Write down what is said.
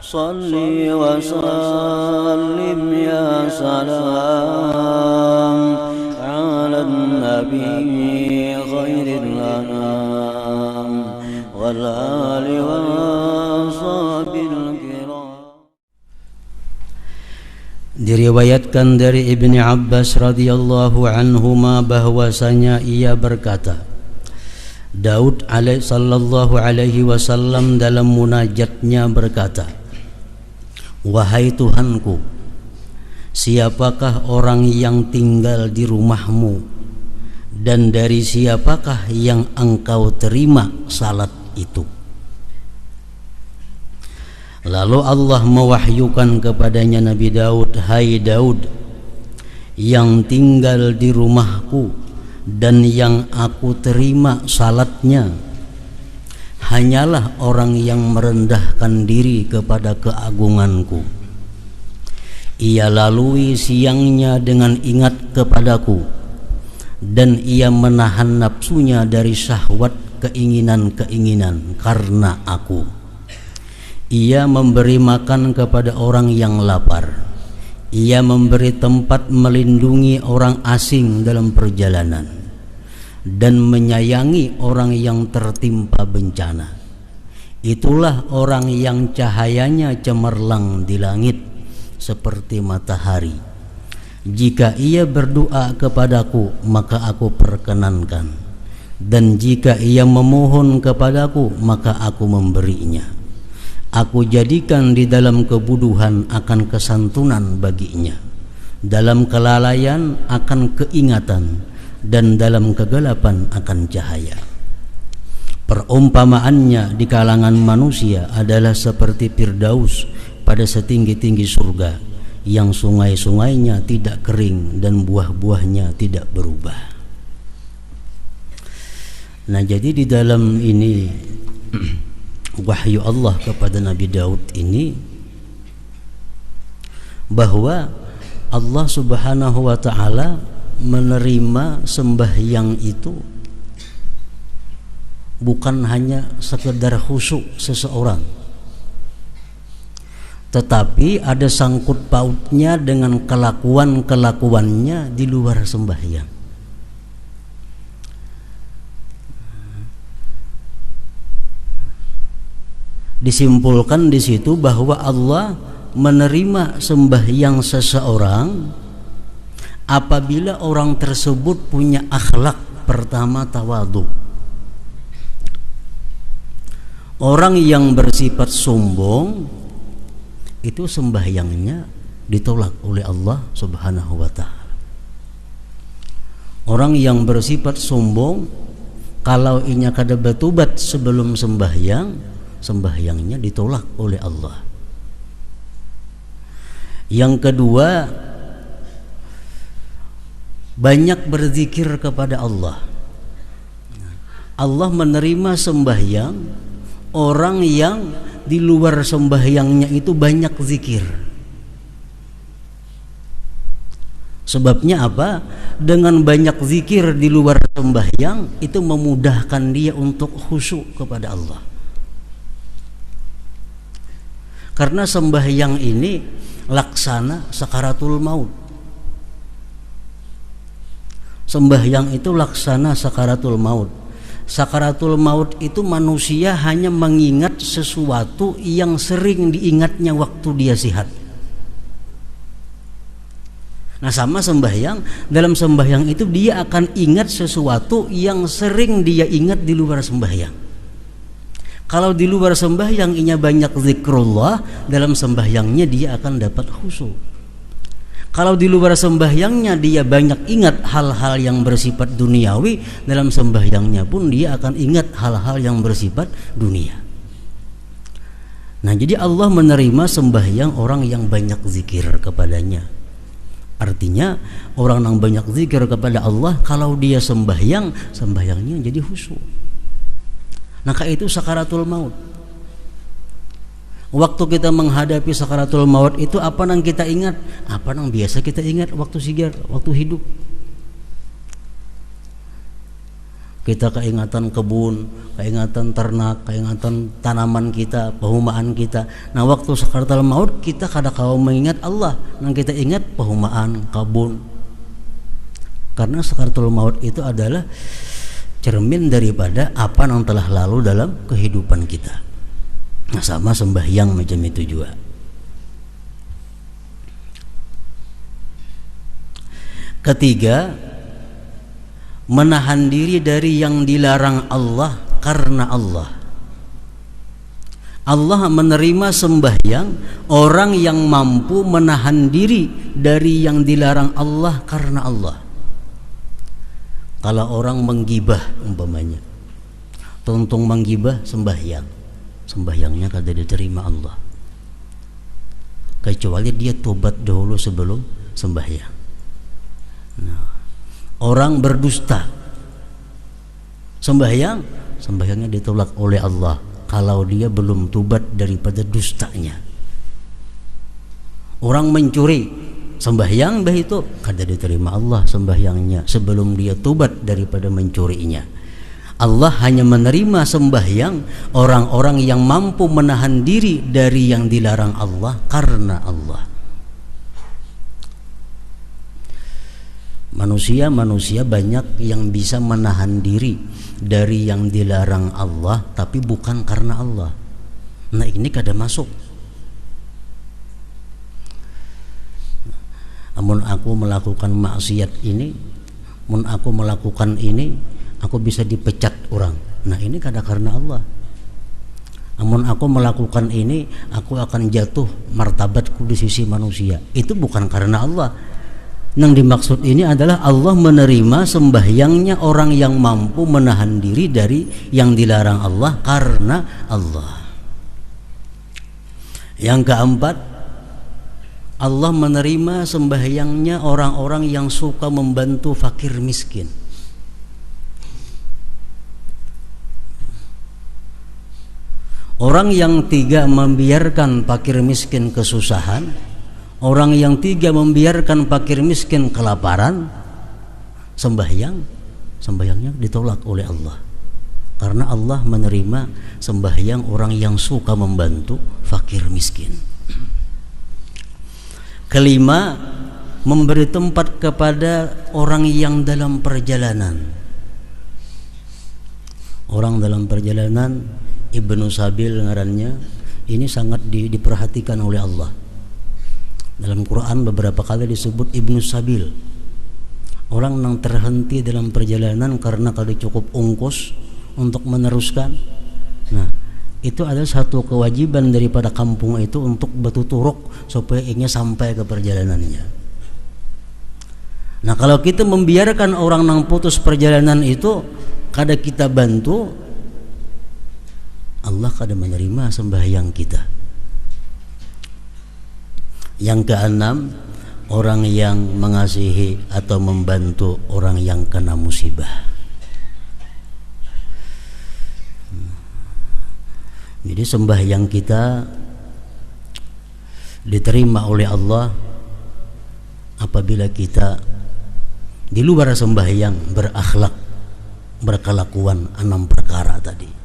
Salli wa sallim ya salam ala nabi khairil anam wal ali wa sahbil kiram. Diriwayatkan dari Ibni Abbas radhiyallahu anhuma bahwasanya ia berkata, Daud sallallahu alaihi wasallam dalam munajatnya berkata, wahai Tuhanku, siapakah orang yang tinggal di rumahmu dan dari siapakah yang engkau terima salat itu? Lalu Allah mewahyukan kepadanya Nabi Daud, hai Daud, yang tinggal di rumahku dan yang aku terima salatnya hanyalah orang yang merendahkan diri kepada keagunganku. Ia lalui siangnya dengan ingat kepadaku, dan ia menahan nafsunya dari syahwat keinginan-keinginan karena aku. Ia memberi makan kepada orang yang lapar. Ia memberi tempat melindungi orang asing dalam perjalanan dan menyayangi orang yang tertimpa bencana. Itulah orang yang cahayanya cemerlang di langit seperti matahari. Jika ia berdoa kepadaku, maka aku perkenankan, dan jika ia memohon kepadaku, maka aku memberinya. Aku jadikan di dalam kebuduhan akan kesantunan baginya, dalam kelalaian akan keingatan, dan dalam kegelapan akan cahaya. Perumpamaannya di kalangan manusia adalah seperti Firdaus pada setinggi-tinggi surga, yang sungai-sungainya tidak kering dan buah-buahnya tidak berubah. Nah, jadi di dalam ini wahyu Allah kepada Nabi Daud ini, bahwa Allah Subhanahu wa ta'ala menerima sembahyang itu bukan hanya sekedar khusyuk seseorang, tetapi ada sangkut pautnya dengan kelakuan-kelakuannya di luar sembahyang. Disimpulkan di situ bahwa Allah menerima sembahyang seseorang apabila orang tersebut punya akhlak. Pertama, tawadhu. Orang yang bersifat sombong itu sembahyangnya ditolak oleh Allah Subhanahu wa ta'ala. Orang yang bersifat sombong, kalau inya kada bertobat sebelum sembahyang, sembahyangnya ditolak oleh Allah. Yang kedua, banyak berzikir kepada Allah. Allah menerima sembahyang orang yang di luar sembahyangnya itu banyak zikir. Sebabnya apa? Dengan banyak zikir di luar sembahyang itu memudahkan dia untuk khusyuk kepada Allah. Karena sembahyang ini laksana sakaratul maut. Sembahyang itu laksana sakaratul maut. Sakaratul maut itu manusia hanya mengingat sesuatu yang sering diingatnya waktu dia sehat. Nah, sama sembahyang, dalam sembahyang itu dia akan ingat sesuatu yang sering dia ingat di luar sembahyang. Kalau di luar sembahyang inya banyak zikrullah, dalam sembahyangnya dia akan dapat khusyuk. Kalau di luar sembahyangnya dia banyak ingat hal-hal yang bersifat duniawi, dalam sembahyangnya pun dia akan ingat hal-hal yang bersifat dunia. Nah, jadi Allah menerima sembahyang orang yang banyak zikir kepadanya. Artinya orang yang banyak zikir kepada Allah, kalau dia sembahyang, sembahyangnya jadi khusyuk. Maka itu sakaratul maut. Waktu kita menghadapi sakaratul maut itu apa yang kita ingat? Apa yang biasa kita ingat waktu sigar, waktu hidup? Kita keingatan kebun, keingatan ternak, keingatan tanaman kita, pehumaan kita. Nah waktu sakaratul maut kita kada kau mengingat Allah, nah kita ingat pehumaan, kebun. Karena sakaratul maut itu adalah cermin daripada apa yang telah lalu dalam kehidupan kita. Nah sama sembahyang macam itu juga. Ketiga, menahan diri dari yang dilarang Allah karena Allah. Allah menerima sembahyang orang yang mampu menahan diri dari yang dilarang Allah karena Allah. Kalau orang menggibah umpamanya, tuntung menggibah sembahyang, sembahyangnya kada diterima Allah, kecuali dia tobat dahulu sebelum sembahyang. Nah, orang berdusta sembahyangnya ditolak oleh Allah kalau dia belum tobat daripada dustanya. Orang mencuri sembahyang bah itu kada diterima Allah sembahyangnya sebelum dia tobat daripada mencurinya. Allah hanya menerima sembahyang orang-orang yang mampu menahan diri dari yang dilarang Allah karena Allah. Manusia banyak yang bisa menahan diri dari yang dilarang Allah tapi bukan karena Allah. Nah ini kada masuk. Amun aku melakukan maksiat ini, mun aku melakukan ini, aku bisa dipecat orang. Nah ini kada karena Allah. Amun aku melakukan ini, aku akan jatuh martabatku di sisi manusia. Itu bukan karena Allah. Yang dimaksud ini adalah Allah menerima sembahyangnya orang yang mampu menahan diri dari yang dilarang Allah karena Allah. Yang keempat, Allah menerima sembahyangnya orang-orang yang suka membantu fakir miskin. Orang yang tiga membiarkan fakir miskin kesusahan, orang yang tiga membiarkan fakir miskin kelaparan, sembahyangnya ditolak oleh Allah. Karena Allah menerima sembahyang orang yang suka membantu fakir miskin. Kelima, memberi tempat kepada orang yang dalam perjalanan. Orang dalam perjalanan, Ibnu Sabil ngarannya, ini sangat diperhatikan oleh Allah. Dalam Quran beberapa kali disebut Ibnu Sabil, orang yang terhenti dalam perjalanan karena kada cukup ongkos untuk meneruskan. Nah, itu adalah satu kewajiban daripada kampung itu untuk bertuturuk supaya ingin sampai ke perjalanannya. Nah kalau kita membiarkan orang yang putus perjalanan itu kada kita bantu, Allah kada menerima sembahyang kita. Yang keenam, orang yang mengasihi atau membantu orang yang kena musibah. Jadi sembahyang kita diterima oleh Allah apabila kita di luar sembahyang berakhlak, berkelakuan 6 perkara tadi.